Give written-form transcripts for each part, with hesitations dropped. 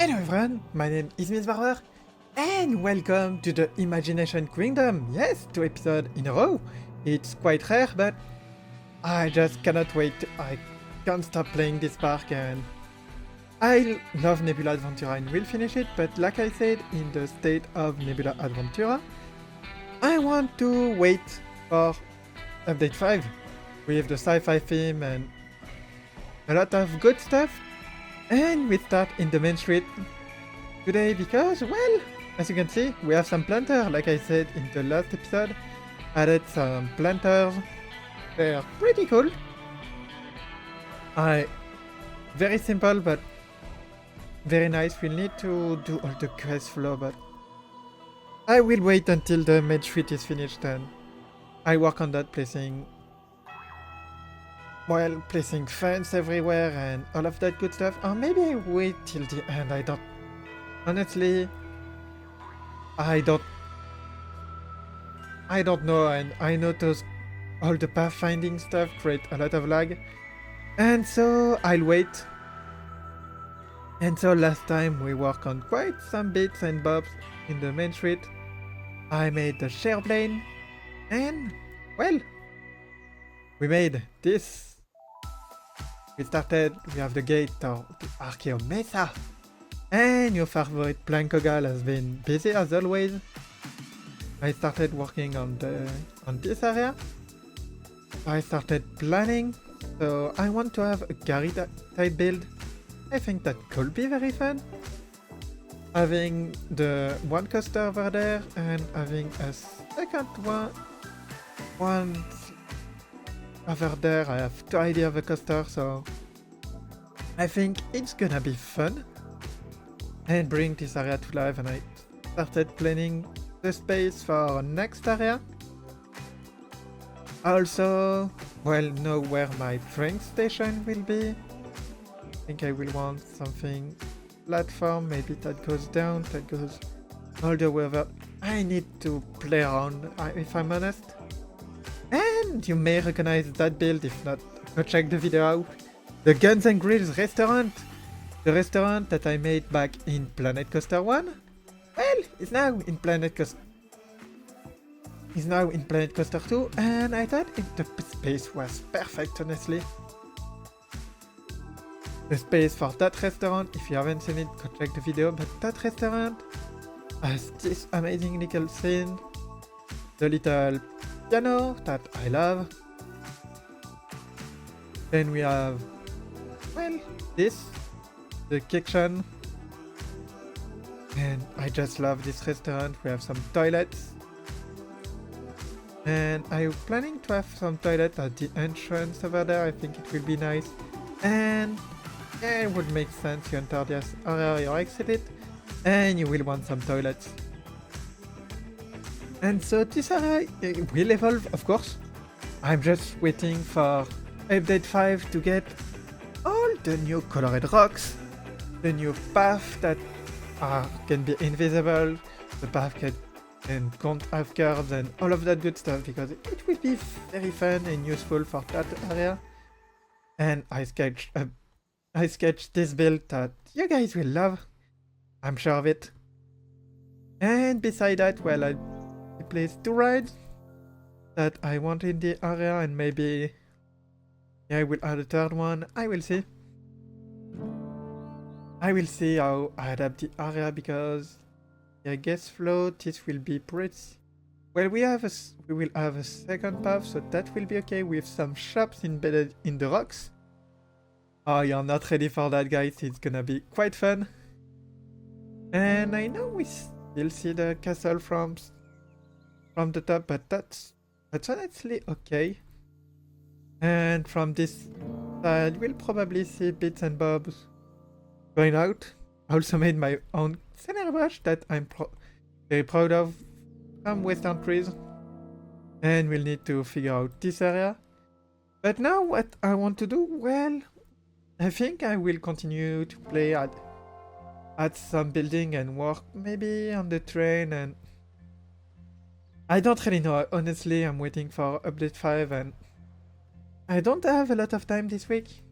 Hello everyone, my name is Mesa, and welcome to the Imagination Queendom. Yes, 2 episodes in a row. It's quite rare, but I just cannot wait. I can't stop playing this park, and I love Nebula Adventura and will finish it, but like I said, in the state of Nebula Adventura, I want to wait for update 5 with the sci-fi theme and a lot of good stuff. And we start in the main street today because, well, as you can see, we have some planters. Like I said in the last episode, added some planters. They're pretty cool. Very simple, but very nice. We'll need to do all the quest flow, but I will wait until the main street is finished and I work on that, placing fence everywhere and all of that good stuff. Or maybe I wait till the end. Honestly, I don't know, and I know all the pathfinding stuff create a lot of lag, and so I'll wait. And so last time we worked on quite some bits and bobs in the main street. I made the share plane, and well, we made this. We have the gate to the Archeo Mesa, and your favorite Plankogal has been busy as always. I started working on this area. I started planning, so I want to have a carry type build. I think that could be very fun. Having the one coaster over there and having a second one over there. I have 2 ideas of a coaster, so I think it's gonna be fun and bring this area to life. And I started planning the space for next area. I also, know where my train station will be. I think I will want something platform, maybe that goes down, that goes all the way over. I need to play around, if I'm honest. And you may recognize that build. If not, go check the video out. The Guns and Grills restaurant. The restaurant that I made back in Planet Coaster 1. Well, it's now in Planet Coaster 2, and I thought the space was perfect, honestly. The space for that restaurant, if you haven't seen it, go check the video, but that restaurant has this amazing little scene. The little piano that I love. Then we have, the kitchen. And I just love this restaurant. We have some toilets. And I'm planning to have some toilet at the entrance over there. I think it will be nice. And yeah, it would make sense. You enter this area, you exit it, and you will want some toilets. And so this area will evolve, of course. I'm just waiting for update 5 to get all the new colored rocks, the new path that can be invisible, the path can can't have curves and all of that good stuff, because it will be very fun and useful for that area. And I sketched this build that you guys will love. I'm sure of it. And beside that, I placed 2 rides that I want in the area, and maybe I will add a 3rd one. I will see. I will see how I adapt the area, because I guess float, this will be pretty. Well, we will have a 2nd path, so that will be okay, with some shops embedded in the rocks. Oh, you're not ready for that, guys. It's gonna be quite fun. And I know we still see the castle from the top, but that's honestly okay. And from this side, we'll probably see bits and bobs going out. I also made my own scenery brush that I'm very proud of from Western Trees. And we'll need to figure out this area. But now what I want to do, I think I will continue to play at some building and work maybe on the train, and I don't really know. Honestly, I'm waiting for update 5 and I don't have a lot of time this week.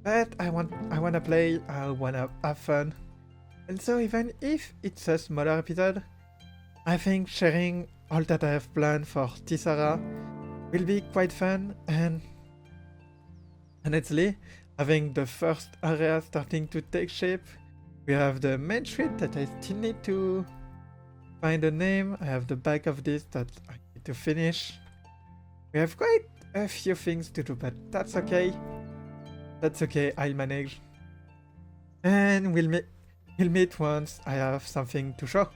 But I wanna play, I wanna have fun. And so even if it's a smaller episode, I think sharing all that I have planned for Tisara will be quite fun, and honestly, having the first area starting to take shape, we have the main street that I still need to find a name, I have the back of this that I need to finish. We have quite a few things to do, but that's okay. That's okay, I'll manage. And we'll meet once I have something to show.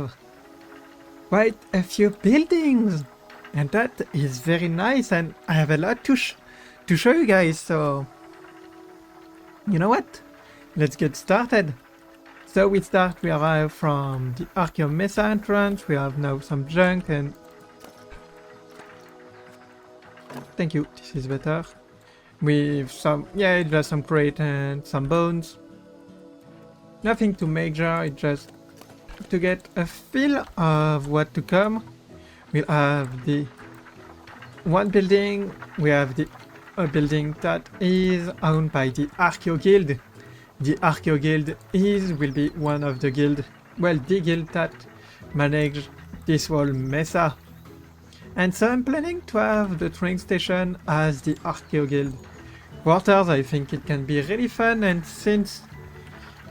have quite a few buildings, and that is very nice, and I have a lot to show you guys, so you know what? Let's get started. So we arrive from the Archeo Mesa entrance. We have now some junk and... Thank you, this is better. With some, yeah, just some crate and some bones. Nothing too major, it's just to get a feel of what to come. We'll have the one building, we have a building that is owned by the Archeo Guild. The Archeo Guild will be one of the guild, well, the guild that manage this whole Mesa. And so I'm planning to have the train station as the Archeo Guild quarters. I think it can be really fun, and since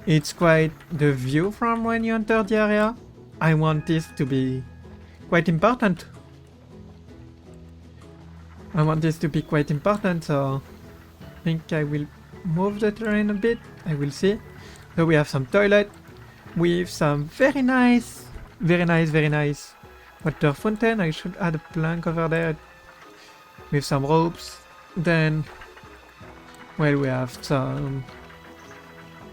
it's quite the view from when you enter the area, I want this to be quite important. So I think I will move the terrain a bit. I will see. So we have some toilet with some very nice water fountain. I should add a plank over there with some ropes. Then, well, we have some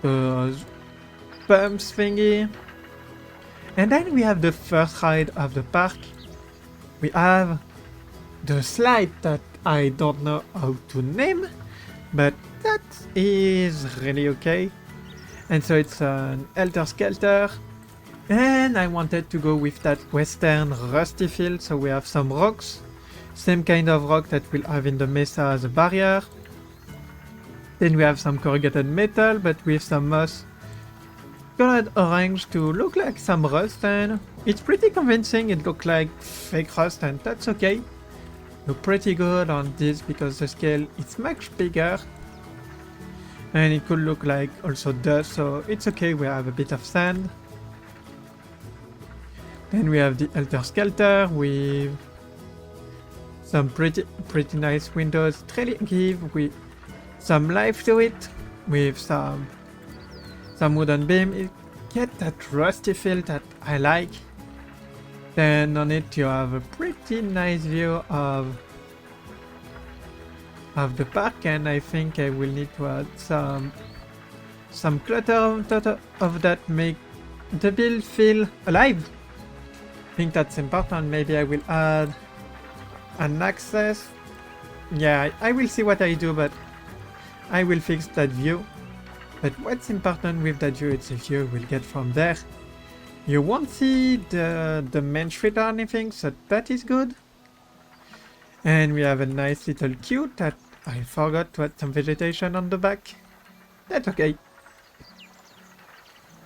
pumps thingy. And then we have the first ride of the park. We have the slide that I don't know how to name, but that is really okay. And so it's an Helter Skelter. And I wanted to go with that western rusty feel, so we have some rocks. Same kind of rock that we'll have in the Mesa as a barrier. Then we have some corrugated metal, but with some moss colored orange to look like some rust, and it's pretty convincing. It looks like fake rust, and that's okay. Look pretty good on this because the scale is much bigger. And it could look like also dust, so it's okay, we have a bit of sand. Then we have the Helter Skelter with some pretty nice windows. It really give with some life to it, with some wooden beam. It get that rusty feel that I like. Then on it you have a pretty nice view of the park, and I think I will need to add some clutter on top of that, make the build feel alive. I think that's important. Maybe I will add an access. Yeah, I will see what I do, but I will fix that view. But what's important with that view, it's the view we'll get from there. You won't see the main street or anything, so that is good. And we have a nice little queue that I forgot to add some vegetation on the back. That's okay.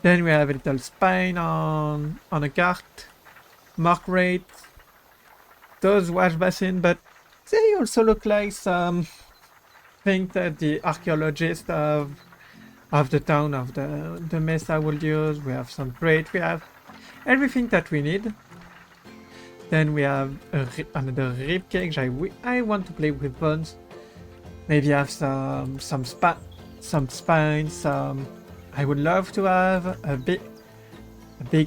Then we have a little spine on a cart. Mark rate. Those wash basin, but they also look like some thing that the archaeologists of the town of the Mesa will use. We have some crate, we have everything that we need. Then we have another rib cage. I want to play with bones. Maybe have some spines. I would love to have a big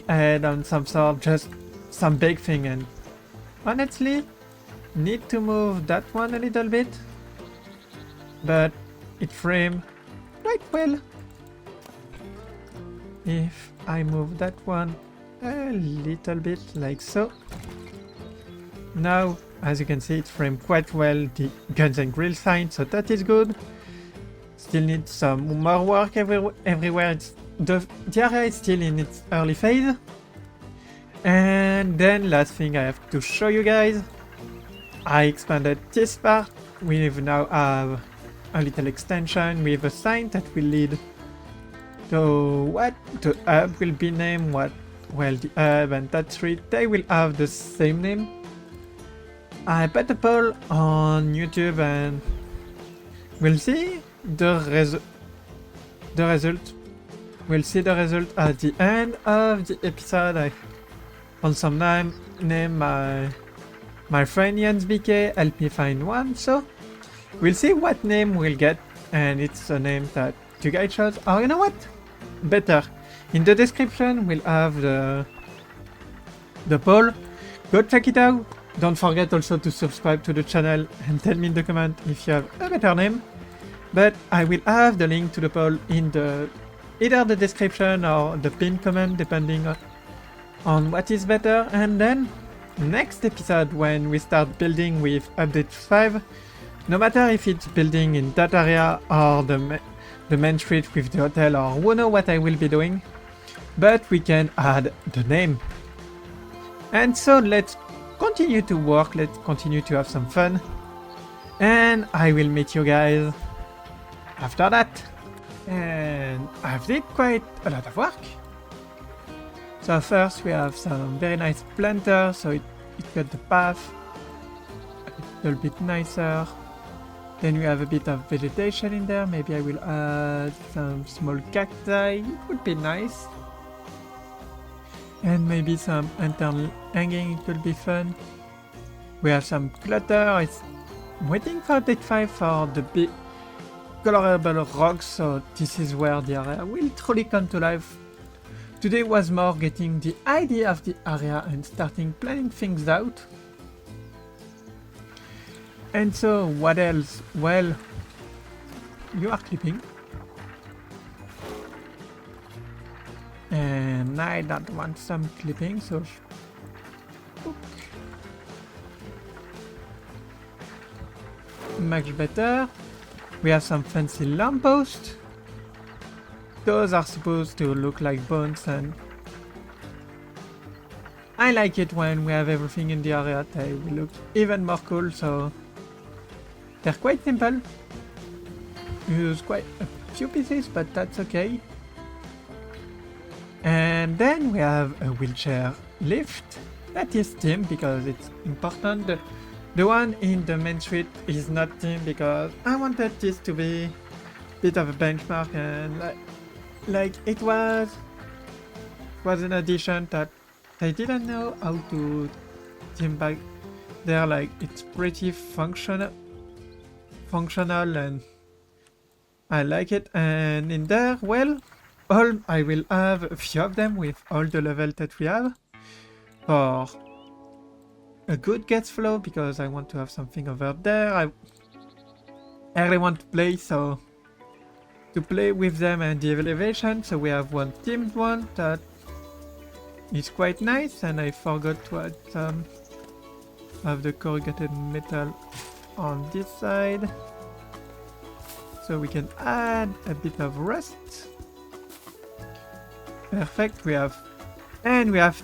head on some sort, just some big thing. And honestly, need to move that one a little bit, but it framed quite well. If I move that one a little bit like so. Now, as you can see, it framed quite well the guns and grill sign, so that is good. Still need some more work everywhere. The area is still in its early phase. And then last thing I have to show you guys, I expanded this part. We now have a little extension with a sign that will lead to what the hub will be named. Well, the hub and that street, they will have the same name. I put a poll on YouTube and we'll see the result. We'll see the result at the end of the episode. I found some name my friend Jens BK helped me find one, so we'll see what name we'll get, and it's a name that you guys chose. Oh, you know what? Better. In the description we'll have the poll. Go check it out. Don't forget also to subscribe to the channel and tell me in the comment if you have a better name. But I will have the link to the poll in either the description or the pinned comment, depending on what is better. And then next episode, when we start building with update 5, no matter if it's building in that area or the main street with the hotel, or who knows what I will be doing, but we can add the name. And so let's continue to work, let's continue to have some fun, and I will meet you guys after that. And I've did quite a lot of work. So first we have some very nice planters, so it got the path a little bit nicer. Then we have a bit of vegetation in there. Maybe I will add some small cacti, it would be nice. And maybe some internal hanging, it could be fun. We have some clutter. I'm waiting for update 5 for the big colorable rocks, so this is where the area will truly come to life. Today was more getting the idea of the area and starting planning things out. And so what else? Well, you are clipping. And I don't want some clipping, so much better. We have some fancy lampposts. Those are supposed to look like bones, and I like it when we have everything in the area. They will look even more cool, so they're quite simple. We use quite a few pieces, but that's okay. And then we have a wheelchair lift that is team because it's important. The one in the main street is not team because I wanted this to be a bit of a benchmark, and like it was an addition that I didn't know how to team back there. Like it's pretty functional and I like it. And in there, well, I will have a few of them with all the level that we have for a good gas flow, because I want to have something over there. I really want to play, so to play with them and the elevation. So we have one teamed one that is quite nice, and I forgot to add some of the corrugated metal on this side, so we can add a bit of rust. Perfect. We have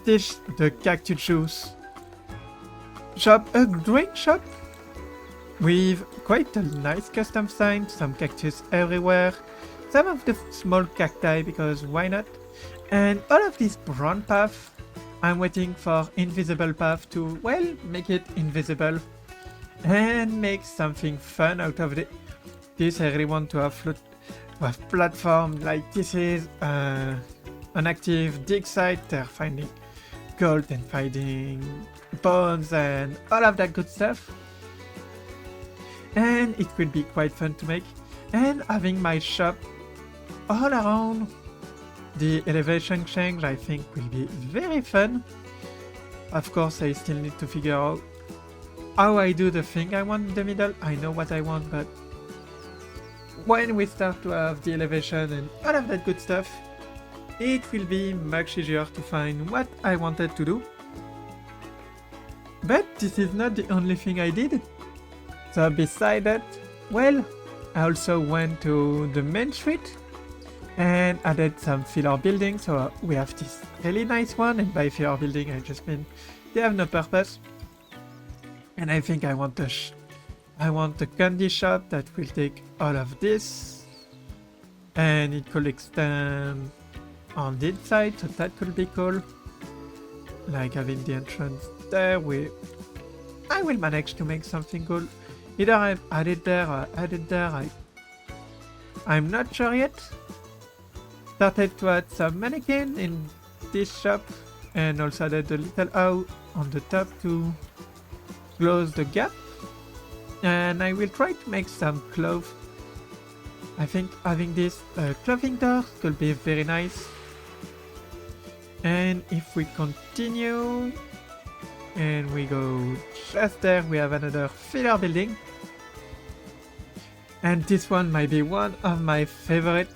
this, the cactus juice shop, a drink shop with quite a nice custom sign, some cactus everywhere, some of the small cacti because why not, and all of this brown path. I'm waiting for invisible path to, well, make it invisible and make something fun out of this. I really want to have platform. Like this is an active dig site. They're finding gold and finding bones and all of that good stuff, and it will be quite fun to make. And having my shop all around the elevation change, I think will be very fun. Of course, I still need to figure out how I do the thing I want in the middle. I know what I want, but when we start to have the elevation and all of that good stuff, it will be much easier to find what I wanted to do. But this is not the only thing I did. So beside that, well, I also went to the main street and added some filler buildings. So we have this really nice one, and by filler building I just mean they have no purpose. And I think I want a candy shop that will take all of this, and it could extend on this side, so that could be cool. Like having the entrance there, I will manage to make something cool. Either I add it there or add it there, I'm not sure yet. Started to add some mannequin in this shop, and also added a little out on the top to close the gap. And I will try to make some clothes. I think having this clothing door could be very nice. And if we continue, and we go just there. We have another filler building. And this one might be one of my favorite.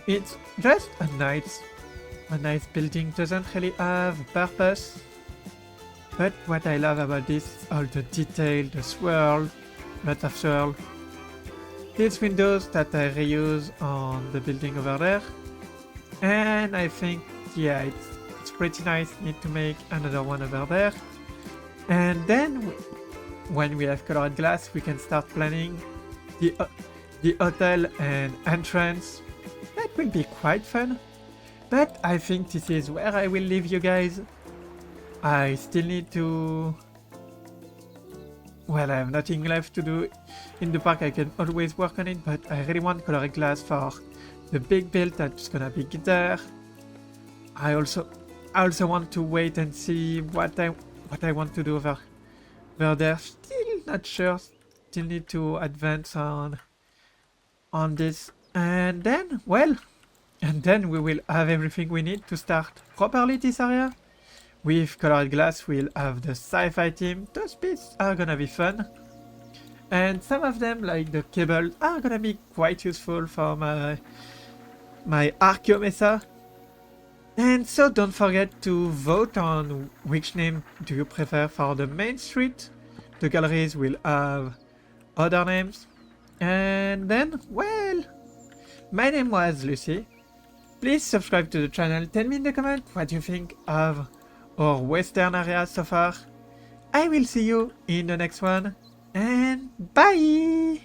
It's just a nice building, doesn't really have a purpose. But what I love about this is all the detail, the swirl, lots of swirl. These windows that I reuse on the building over there. And I think, yeah, it's pretty nice. Need to make another one over there. And then, when we have colored glass, we can start planning the hotel and entrance. That will be quite fun. But I think this is where I will leave you guys. I still need to... Well, I have nothing left to do in the park. I can always work on it, but I really want colored glass for the big build that's gonna be there. I also want to wait and see what I want to do over there. Still not sure. Still need to advance on this, and then we will have everything we need to start properly this area. With colored glass, we'll have the sci-fi team. Those bits are gonna be fun. And some of them, like the cable, are gonna be quite useful for my Archeo Mesa. And so don't forget to vote on which name do you prefer for the main street. The galleries will have other names. And then, well, my name was Lucy. Please subscribe to the channel. Tell me in the comment what you think of our western area so far. I will see you in the next one, and bye!